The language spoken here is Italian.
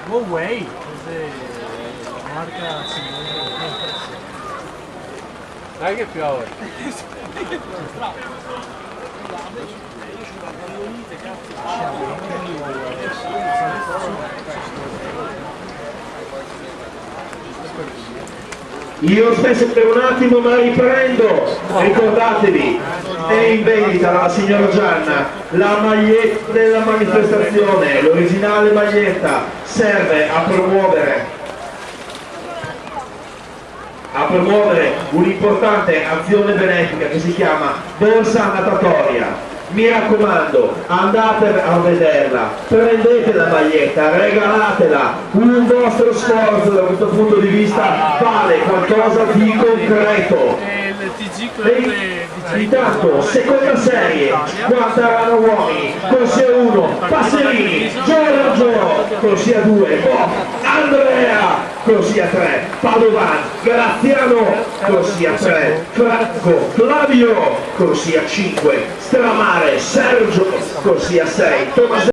Huawei, marca cinese. Dai che piove. Io stesso per un attimo ma riprendo, ricordatevi, è in vendita dalla signora Gianna la maglietta della manifestazione, l'originale maglietta, serve a promuovere un'importante azione benefica che si chiama Borsa Natatoria. Mi raccomando, andate a vederla, prendete la maglietta, regalatela, un vostro sforzo da questo punto di vista vale qualcosa di concreto. Il TG Club Intanto, seconda serie, Guantarano uomini, corsia 1, Passerini, Giorgio, corsia 2, Bob, Andrea, corsia 3, Padovan, Graziano, corsia 3, Franco, Flavio, corsia 5, Stramare, Sergio, corsia 6, Tommaso.